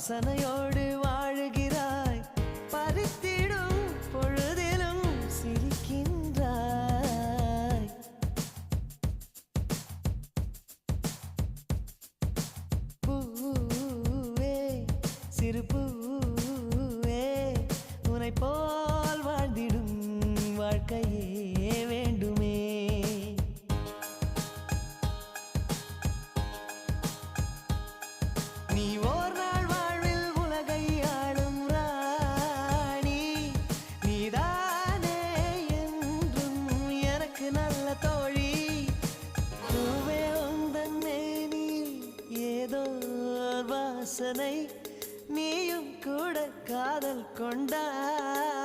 வாசனையோடு வாழுகிறாய் பறித்திடும் பொழுதிலும் சிரிக்கின்றாய் பூவே சிறு பூவே உன்னை போல் வாழ்ந்திடும் வாழ்க்கையே வேண்டுமே நீ ஓர் நாள் வாழ்வில் உலகை ஆளும் ராணி நீதானே என்றும் எனக்கு நல்ல தோழி பூவே உந்தன் மேனில் ஏதோ வாசனை நீயும் கூட காதல் கொண்டாய்